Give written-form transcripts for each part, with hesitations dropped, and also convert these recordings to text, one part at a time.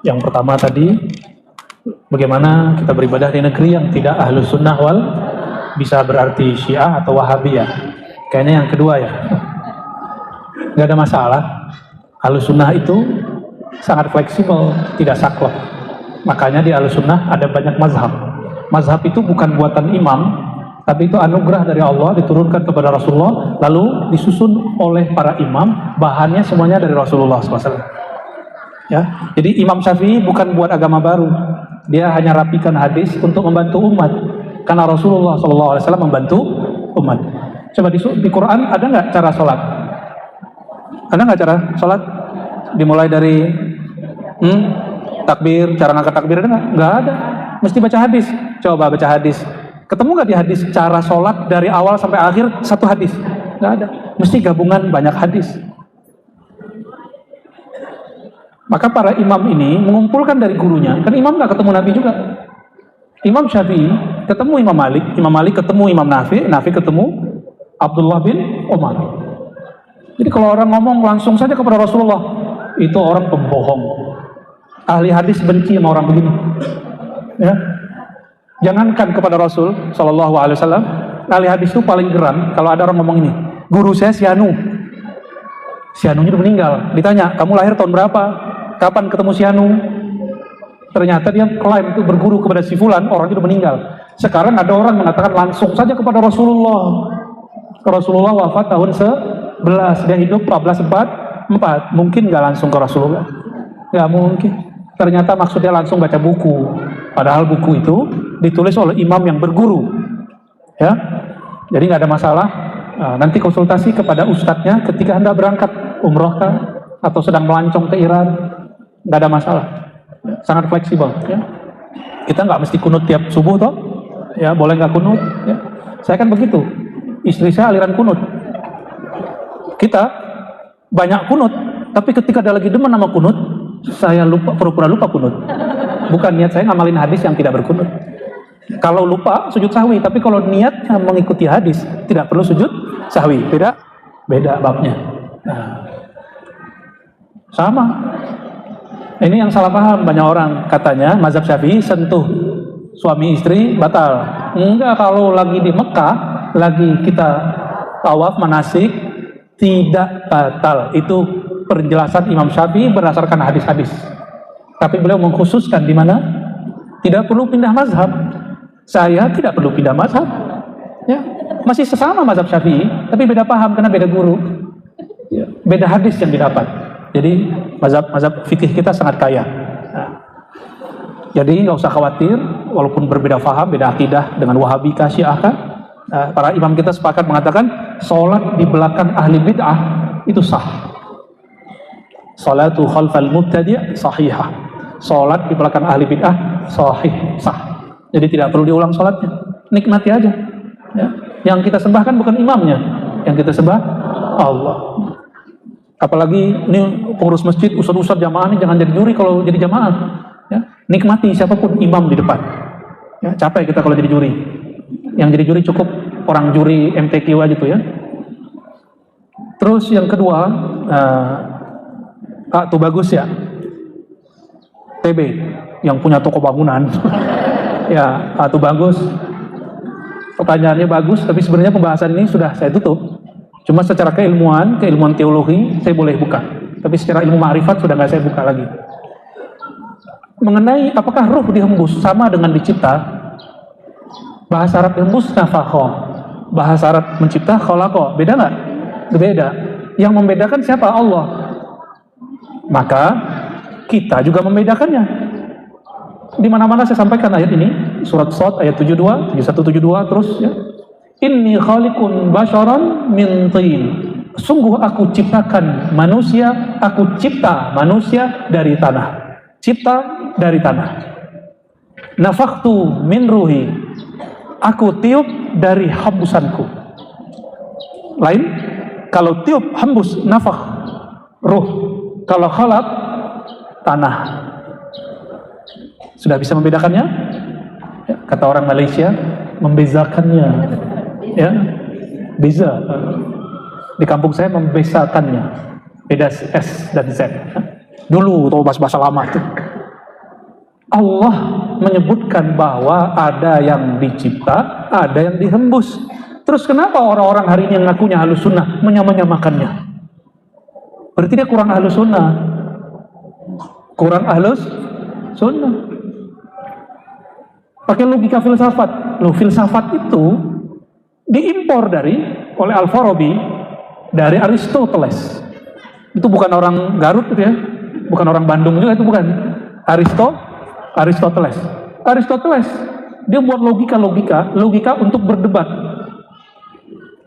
Yang pertama tadi, bagaimana kita beribadah di negeri yang tidak ahlus sunnah wal, bisa berarti syiah atau wahabiyah. Kayaknya yang kedua ya. Nggak ada masalah. Ahlus sunnah itu sangat fleksibel, tidak saklek. Makanya di ahlus sunnah ada banyak mazhab. Mazhab itu bukan buatan imam, tapi itu anugerah dari Allah, diturunkan kepada Rasulullah, lalu disusun oleh para imam, bahannya semuanya dari Rasulullah SAW. Ya, jadi Imam Syafi'i bukan buat agama baru, dia hanya rapikan hadis untuk membantu umat, karena Rasulullah SAW membantu umat. Coba di Quran ada nggak cara sholat? Ada nggak cara sholat? Dimulai dari takbir, cara ngangkat takbir ada nggak? Nggak ada. Mesti baca hadis. Coba baca hadis. Ketemu nggak di hadis cara sholat dari awal sampai akhir satu hadis? Nggak ada. Mesti gabungan banyak hadis. Maka para imam ini mengumpulkan dari gurunya. Kan imam nggak ketemu Nabi juga. Imam Syafi'i ketemu Imam Malik ketemu Imam Nafi ketemu Abdullah bin Umar. Jadi kalau orang ngomong langsung saja kepada Rasulullah, itu orang pembohong. Ahli hadis benci sama orang begini. Ya. Jangankan kepada Rasul Shallallahu Alaihi Wasallam, ahli hadis itu paling geram kalau ada orang ngomong ini. Guru saya si Anunya udah meninggal. Ditanya, kamu lahir tahun berapa? Kapan ketemu si Anu? Ternyata dia klaim itu berguru kepada si Fulan, orangnya udah meninggal. Sekarang ada orang mengatakan langsung saja kepada Rasulullah. Rasulullah wafat tahun 11, dia hidup 1444. Mungkin nggak langsung ke Rasulullah? Nggak mungkin. Ternyata maksudnya langsung baca buku. Padahal buku itu ditulis oleh imam yang berguru. Ya, jadi nggak ada masalah. Nah, nanti konsultasi kepada ustadznya ketika Anda berangkat umroh kah? Atau sedang melancong ke Iran. Nggak ada masalah. Sangat fleksibel. Ya. Kita nggak mesti kunut tiap subuh toh. Ya, boleh nggak kunut. Ya. Saya kan begitu. Istri saya aliran kunut. Kita banyak kunut, tapi ketika ada lagi demen sama kunut, saya lupa, pura-pura lupa kunut. Bukan niat saya ngamalin hadis yang tidak berkunut. Kalau lupa sujud sahwi, tapi kalau niatnya mengikuti hadis tidak perlu sujud sahwi. Beda babnya. Nah, sama. Ini yang salah paham banyak orang, katanya mazhab Syafi'i sentuh suami istri batal. Enggak, kalau lagi di Mekah, lagi kita tawaf manasik tidak batal. Itu penjelasan Imam Syafi'i berdasarkan hadis-hadis. Tapi beliau mengkhususkan di mana tidak perlu pindah mazhab. Saya tidak perlu pindah mazhab. Ya, masih sesama mazhab Syafi'i, tapi beda paham karena beda guru. Ya, beda hadis yang didapat. Jadi mazhab fikih kita sangat kaya. Nah, jadi nggak usah khawatir, walaupun berbeda paham, beda akidah dengan Wahabi, Syiah kan. Para imam kita sepakat mengatakan sholat di belakang ahli bid'ah itu sah. Sholatu khalfal mubtadi' sahihah. Sholat di belakang ahli bid'ah sah. Jadi tidak perlu diulang sholatnya, nikmati aja. Ya. Yang kita sembah kan bukan imamnya, yang kita sembah Allah. Apalagi ini pengurus masjid, ustadz jamaah ini jangan jadi juri kalau jadi jamaah. Ya. Nikmati siapapun imam di depan. Ya, capek kita kalau jadi juri. Yang jadi juri cukup orang juri MTQ aja tuh ya. Terus yang kedua, Pak tuh bagus ya, TB yang punya toko bangunan. Ya, Pak tuh bagus. Pertanyaannya bagus, tapi sebenarnya pembahasan ini sudah saya tutup. Cuma secara keilmuan teologi saya boleh buka, tapi secara ilmu ma'rifat sudah nggak saya buka lagi. Mengenai apakah ruh dihembus sama dengan dicipta, bahasa Arab hembus nafakho, bahasa Arab mencipta kholako, beda nggak? Beda. Yang membedakan siapa? Allah. Maka kita juga membedakannya. Di mana-mana saya sampaikan ayat ini, surat Shad ayat 72, 7172 terus ya. Inni khaliqun basharan min tin. Sungguh aku ciptakan manusia, aku cipta manusia dari tanah. Cipta dari tanah. Nafakhtu min ruhi. Aku tiup dari hembusanku. Lain, kalau tiup hembus nafakh ruh, kalau khalaq tanah. Sudah bisa membedakannya? Ya, kata orang Malaysia, membezakannya. Ya, beza. Di kampung saya membezakannya. Beda S dan Z. Dulu tuh bahasa lama itu. Allah menyebutkan bahwa ada yang dicipta, ada yang dihembus. Terus kenapa orang-orang hari ini yang ngakunya ahlus sunnah menyamakannya? Berarti dia kurang ahlus sunnah. Kurang ahlus sunnah. Pakai logika filsafat. Loh, filsafat itu diimpor oleh Al-Farabi dari Aristoteles. Itu bukan orang Garut itu ya. Bukan orang Bandung juga, itu bukan. Aristoteles. Dia buat logika untuk berdebat.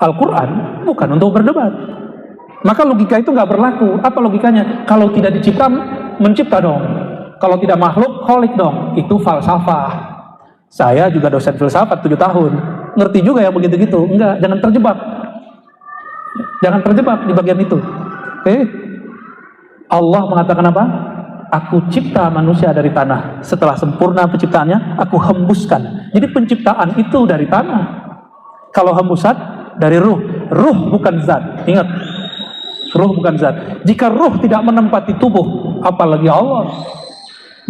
Al-Quran bukan untuk berdebat. Maka logika itu nggak berlaku. Apa logikanya? Kalau tidak dicipta, mencipta dong. Kalau tidak makhluk, kholik dong. Itu falsafah. Saya juga dosen filsafat 7 tahun. Ngerti juga ya begitu-gitu. Enggak, jangan terjebak. Jangan terjebak di bagian itu. Oke? Allah mengatakan apa? Aku cipta manusia dari tanah. Setelah sempurna penciptaannya, aku hembuskan. Jadi penciptaan itu dari tanah. Kalau hembusan dari ruh. Ruh bukan zat. Ingat, ruh bukan zat. Jika ruh tidak menempati tubuh, apalagi Allah.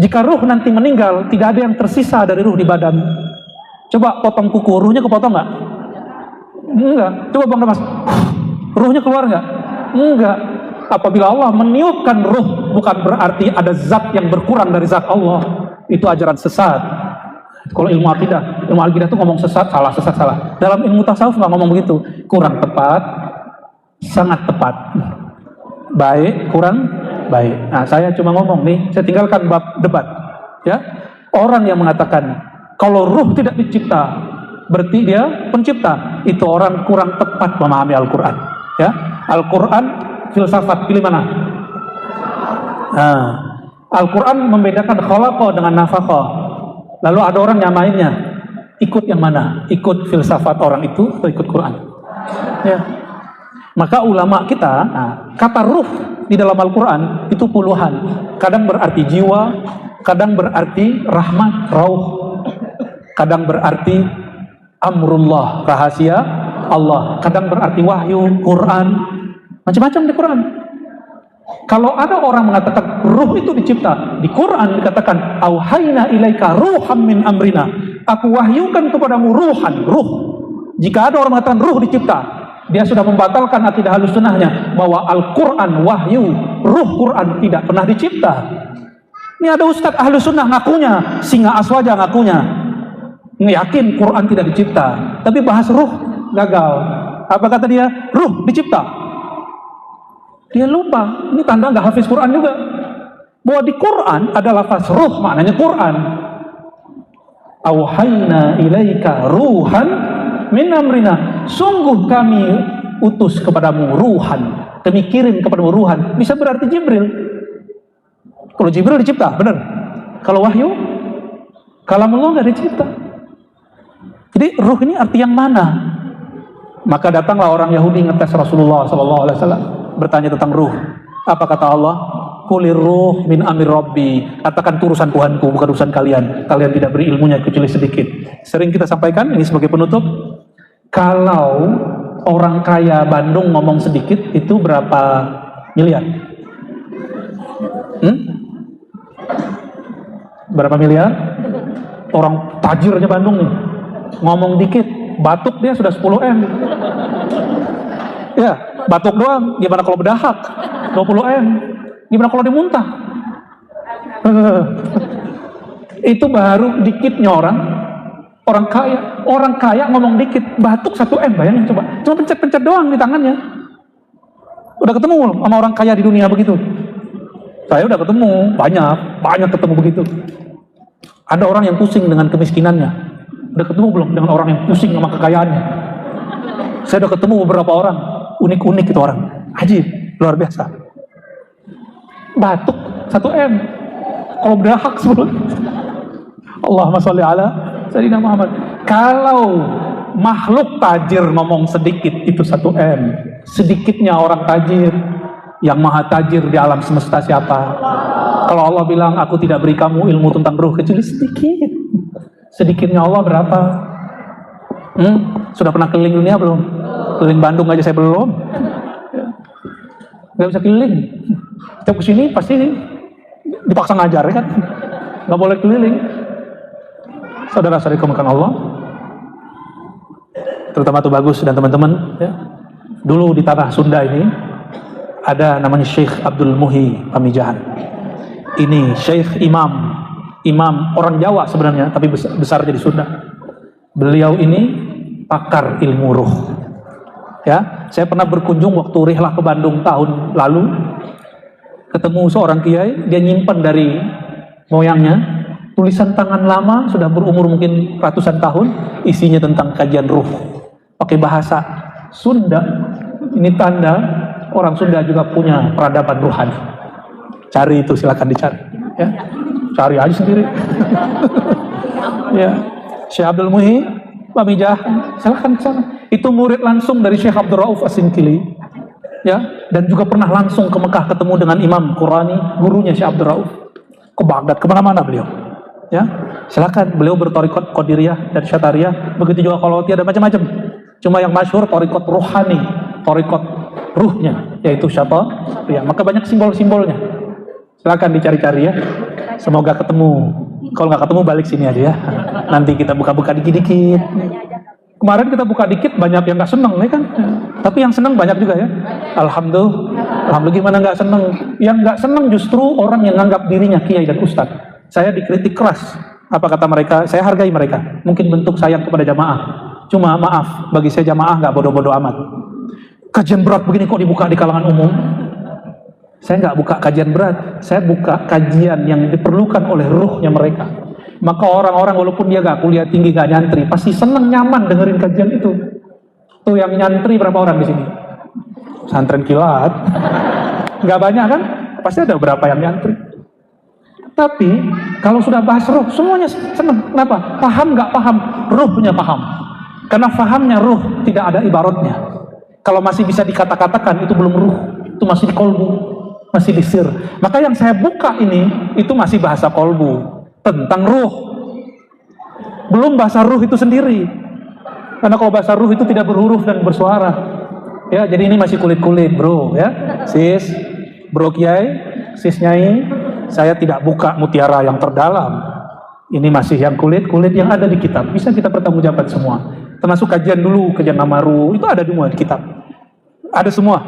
Jika ruh nanti meninggal, tidak ada yang tersisa dari ruh di badan. Coba potong kuku, ruhnya kepotong nggak? Enggak. Coba Bang Damas, ruhnya keluar nggak? Enggak. Apabila Allah meniupkan ruh, bukan berarti ada zat yang berkurang dari zat Allah. Itu ajaran sesat. Kalau ilmu akidah itu ngomong sesat salah. Dalam ilmu tasawuf nggak ngomong begitu. Kurang tepat, sangat tepat. Baik, kurang baik. Nah, saya cuma ngomong nih, saya tinggalkan bab debat. Ya, orang yang mengatakan kalau ruh tidak dicipta, berarti dia pencipta. Itu orang kurang tepat memahami Al-Quran. Ya, Al-Quran filsafat, pilih mana? Nah, Al-Quran membedakan khalaqa dengan nafakha. Lalu ada orang nyamainnya. Ikut yang mana? Ikut filsafat orang itu atau ikut Quran? Ya. Maka ulama kita, kata ruh di dalam Al-Quran itu puluhan. Kadang berarti jiwa, kadang berarti rahmat, rauh, kadang berarti amrullah, rahasia Allah, kadang berarti wahyu, Quran. Macam-macam di Quran. Kalau ada orang mengatakan ruh itu dicipta, di Quran dikatakan auhayna ilaika ruham min amrina. Aku wahyukan kepadamu ruhan, ruh. Jika ada orang mengatakan ruh dicipta, dia sudah membatalkan akidah Ahlus Sunnahnya bahwa Al-Quran wahyu, ruh Quran tidak pernah dicipta. Ini ada Ustaz Ahlus Sunnah ngakunya, Singa Aswaja ngakunya, yakin Quran tidak dicipta, tapi bahas ruh gagal. Apa kata dia? Ruh dicipta. Dia lupa, ini tanda nggak hafiz Quran juga. Bahwa di Quran ada lafaz ruh, maknanya Quran. Auhayna ilaika ruhan min amrina. Sungguh kami utus kepadamu ruhan. Kami kirim kepadamu ruhan. Bisa berarti Jibril. Kalau Jibril dicipta, benar. Kalau wahyu, kalamullah nggak dicipta. Jadi ruh ini arti yang mana? Maka datanglah orang Yahudi ngetes Rasulullah SAW. Bertanya tentang ruh. Apa kata Allah? Qulir ruh min amir rabbi. Katakan itu urusan Tuhanku, bukan urusan kalian. Kalian tidak beri ilmunya kecuali sedikit. Sering kita sampaikan, ini sebagai penutup. Kalau orang kaya Bandung ngomong sedikit, itu berapa miliar? Berapa miliar? Orang tajirnya Bandung nih, ngomong dikit, batuk dia sudah 10 M. Ya, batuk doang. Gimana kalau berdahak? 20 M. Gimana kalau dimuntah? Itu baru dikitnya orang kaya. Orang kaya ngomong dikit, batuk 1 M. Bayangin coba. Cuma pencet-pencet doang di tangannya. Udah ketemu sama orang kaya di dunia begitu? Saya udah ketemu, banyak ketemu begitu. Ada orang yang pusing dengan kemiskinannya. Udah ketemu belum dengan orang yang pusing sama kekayaannya? Saya udah ketemu beberapa orang, unik-unik itu orang. Ajib, luar biasa. Batuk 1 M. Kalau berdahak 10. Allahumma sholli ala Sayyidina Muhammad. Kalau makhluk tajir ngomong sedikit, itu 1 M. Sedikitnya orang tajir. Yang maha tajir di alam semesta siapa? Kalau Allah bilang, aku tidak beri kamu ilmu tentang ruh kecuali sedikit. Sedikitnya Allah berapa? Sudah pernah keliling dunia belum? Keliling Bandung aja saya belum. Gak bisa keliling. Setiap kesini pasti dipaksa ngajar kan? nggak boleh keliling. Saudara-saudari dimuliakan Allah, terutama tuh Bagus dan teman-teman, ya. Dulu di tanah Sunda ini ada namanya Syekh Abdul Muhi Pamijahan. Ini Syekh imam orang Jawa sebenarnya, tapi besarnya di Sunda. Beliau ini pakar ilmu ruh. Ya, saya pernah berkunjung waktu rihlah ke Bandung tahun lalu, ketemu seorang kiai, dia nyimpen dari moyangnya tulisan tangan lama, sudah berumur mungkin ratusan tahun, isinya tentang kajian ruh, pakai bahasa Sunda. Ini tanda orang Sunda juga punya peradaban ruhani. Cari itu, silakan dicari, ya. Cari aja sendiri. Ya, Syekh Abdul Muhi Pamijah, silakan ke sana. Itu murid langsung dari Syekh Abdul Rauf As-Sinkili, ya, dan juga pernah langsung ke Mekah ketemu dengan Imam Qurani, gurunya Syekh Abdul Rauf. Ke Baghdad, kemana-mana beliau. Ya, silakan. Beliau bertorikot Qadiriyah dan Syatariyah, begitu juga kalau ada macam-macam. Cuma yang masyhur torikot ruhani, torikot ruhnya, yaitu Syatariyah. Maka banyak simbol-simbolnya. Silakan dicari-cari ya. Semoga ketemu. Kalau nggak ketemu balik sini aja ya. Nanti kita buka-buka dikit-dikit. Kemarin kita buka dikit, banyak yang nggak seneng, ya kan? Tapi yang seneng banyak juga ya. Alhamdulillah. Alhamdulillah, gimana nggak seneng? Yang nggak seneng justru orang yang nganggap dirinya kiai dan ustadz. Saya dikritik keras. Apa kata mereka? Saya hargai mereka. Mungkin bentuk sayang kepada jamaah. Cuma maaf, bagi saya jamaah nggak bodoh-bodoh amat. Kajian berat begini kok dibuka di kalangan umum? Saya nggak buka kajian berat. Saya buka kajian yang diperlukan oleh ruhnya mereka. Maka orang-orang walaupun dia nggak kuliah tinggi, nggak nyantri, pasti seneng, nyaman dengerin kajian itu. Tuh yang nyantri berapa orang di sini? Santren kilat. Nggak banyak kan? Pasti ada beberapa yang nyantri. Tapi kalau sudah bahas ruh, semuanya senang. Kenapa? Paham nggak paham? Ruhnya paham. Karena fahamnya ruh tidak ada ibaratnya. Kalau masih bisa dikata-katakan, itu belum ruh. Itu masih di kolbu, masih di sir. Maka yang saya buka ini, itu masih bahasa kolbu. Tentang ruh. Belum bahasa ruh itu sendiri. Karena kalau bahasa ruh itu tidak berhuruf dan bersuara. Ya, jadi ini masih kulit-kulit, bro. Ya, sis, bro kiai, sis nyai, saya tidak buka mutiara yang terdalam. Ini masih yang kulit-kulit yang ada di kitab. Bisa kita pertanggungjawabkan semua. Termasuk kajian dulu, kajian namaru, itu ada semua di kitab. Ada semua.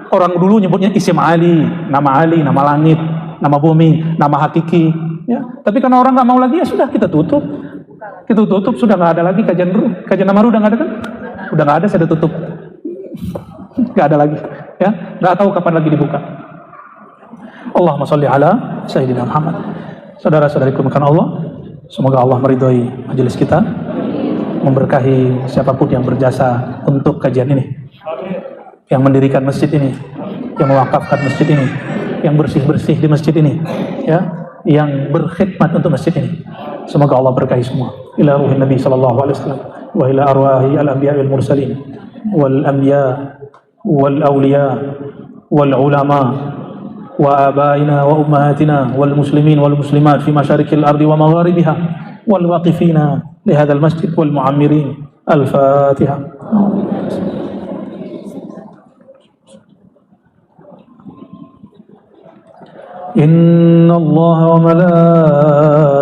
Orang dulu nyebutnya isim Ali, nama langit, nama bumi, nama hakiki. Ya. Tapi karena orang nggak mau lagi, ya sudah kita tutup. Kita tutup, sudah nggak ada lagi kajian dulu. Kajian namaru udah nggak ada kan? Udah nggak ada, saya udah tutup. Nggak ada lagi. Ya, nggak tahu kapan lagi dibuka. Allahumma sholli ala Sayyidina Muhammad. Saudara-saudariku dimuliakan Allah, semoga Allah meridhoi majelis kita, memberkahi siapapun yang berjasa untuk kajian ini, yang mendirikan masjid ini, yang mewakafkan masjid ini, yang bersih-bersih di masjid ini, ya, yang berkhidmat untuk masjid ini. Semoga Allah berkahi semua. Ila ruhin Nabi sallallahu alaihi wasallam wa ila arwahi al-anbiya wal mursalin wal anbiya wal awliya wal ulama وآبائنا وأمهاتنا والمسلمين والمسلمات في مشارق الأرض ومغاربها والواقفين لهذا المسجد والمعمرين. الفاتحة. إن الله وملائكته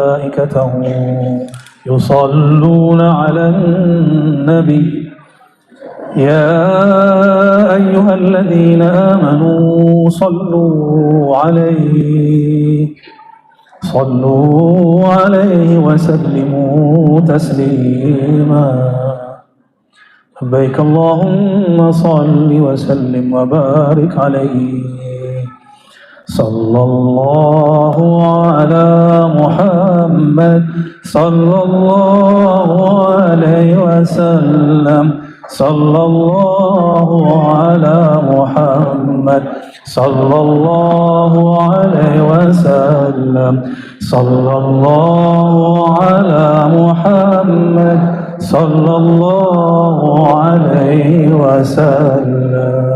يصلون على النبي يا أيها الذين آمنوا صلوا عليه وسلموا تسليما. لبيك اللهم صل وسلم وبارك عليه. صلى الله على محمد صلى الله عليه وسلم. صلى الله على محمد صلى الله عليه وسلم. صلى الله على محمد صلى الله عليه وسلم.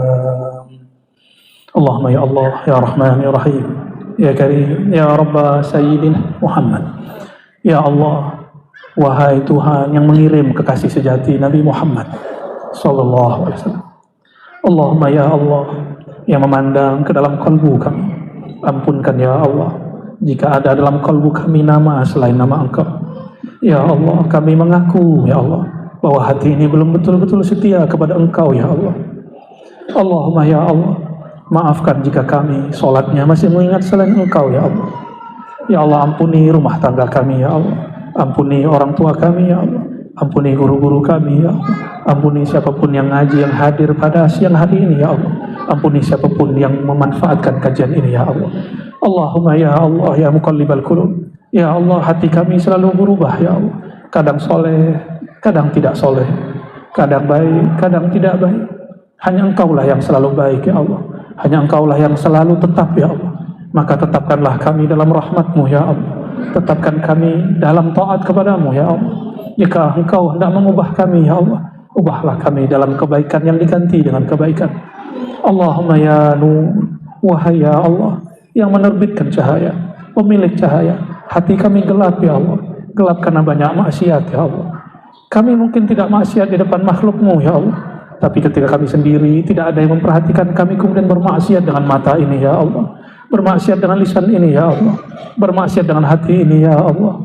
اللهم يا الله يا رحمن يا رحيم يا كريم يا رب سيدنا Muhammad. Ya Allah, wahai Tuhan yang mengirim kekasih sejati Nabi Muhammad sallallahu alaihi wasallam. Allahumma ya Allah, yang memandang ke dalam kalbu kami, ampunkan ya Allah jika ada dalam kalbu kami nama selain nama Engkau. Ya Allah, kami mengaku ya Allah bahwa hati ini belum betul-betul setia kepada Engkau ya Allah. Allahumma ya Allah, maafkan jika kami sholatnya masih mengingat selain Engkau ya Allah. Ya Allah, ampuni rumah tangga kami ya Allah, ampuni orang tua kami ya Allah, ampuni guru-guru kami ya Allah, ampuni siapapun yang ngaji yang hadir pada siang hari ini ya Allah, ampuni siapapun yang memanfaatkan kajian ini ya Allah. Allahumma ya Allah ya muqallibal qulub, ya Allah, hati kami selalu berubah ya Allah, kadang soleh, kadang tidak soleh, kadang baik, kadang tidak baik. Hanya Engkaulah yang selalu baik ya Allah, hanya Engkaulah yang selalu tetap ya Allah. Maka tetapkanlah kami dalam rahmat-Mu ya Allah, tetapkan kami dalam taat kepadamu ya Allah. Jika Engkau hendak mengubah kami ya Allah, ubahlah kami dalam kebaikan yang diganti dengan kebaikan. Allahumma ya nur, wahai ya Allah yang menerbitkan cahaya, pemilik cahaya, hati kami gelap ya Allah, gelap karena banyak maksiat ya Allah. Kami mungkin tidak maksiat di depan makhluk-Mu ya Allah, tapi ketika kami sendiri tidak ada yang memperhatikan kami, kemudian bermaksiat dengan mata ini ya Allah, bermaksiat dengan lisan ini ya Allah, bermaksiat dengan hati ini ya Allah.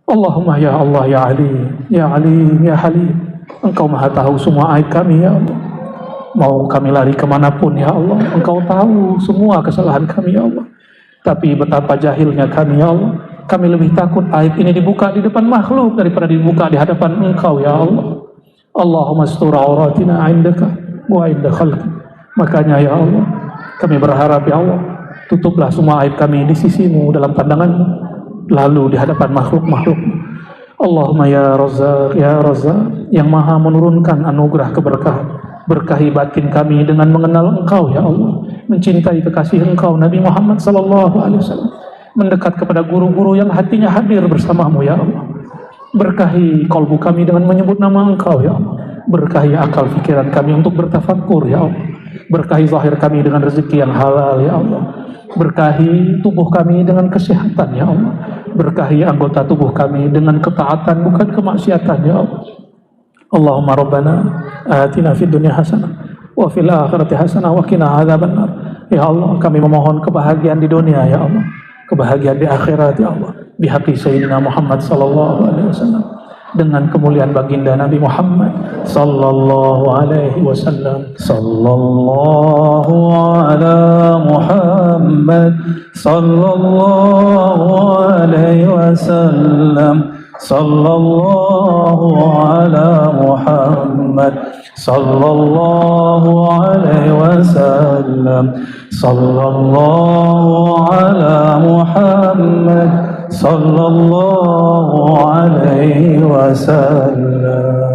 Allahumma ya Allah ya Ali, ya Ali, ya Halim, Engkau maha tahu semua aib kami ya Allah. Mau kami lari kemanapun ya Allah, Engkau tahu semua kesalahan kami ya Allah. Tapi betapa jahilnya kami ya Allah, kami lebih takut aib ini dibuka di depan makhluk daripada dibuka di hadapan Engkau ya Allah. Allahumma astur auratina indaka wa inda khalqi. Makanya ya Allah, kami berharap ya Allah, tutuplah semua aib kami di sisi-Mu, dalam pandangan-Mu, lalu di hadapan makhluk-makhluk. Allahumma ya Razzaq, ya Razzaq, yang maha menurunkan anugerah keberkahan, berkahi batin kami dengan mengenal Engkau ya Allah, mencintai kekasih Engkau Nabi Muhammad sallallahu alaihi wasallam, mendekat kepada guru-guru yang hatinya hadir bersamamu ya Allah. Berkahi kalbu kami dengan menyebut nama Engkau ya Allah, berkahi akal fikiran kami untuk bertafakkur ya Allah, berkahi zahir kami dengan rezeki yang halal ya Allah, berkahi tubuh kami dengan kesehatan ya Allah, berkahi anggota tubuh kami dengan ketaatan bukan kemaksiatan ya Allah. Allahumma rabbana atina fid dunya hasanah wa fil akhirati hasanah wa qina adzabannar. Ya Allah, kami memohon kebahagiaan di dunia ya Allah, kebahagiaan di akhirat ya Allah, bihaqi Sayyidina Muhammad sallallahu alaihi wasallam, dengan kemuliaan baginda Nabi Muhammad sallallahu alaihi wasallam. Sallallahu ala Muhammad sallallahu alaihi wasallam. Sallallahu ala Muhammad sallallahu alaihi wasallam. Sallallahu ala Muhammad sallallahu alaihi wasallam.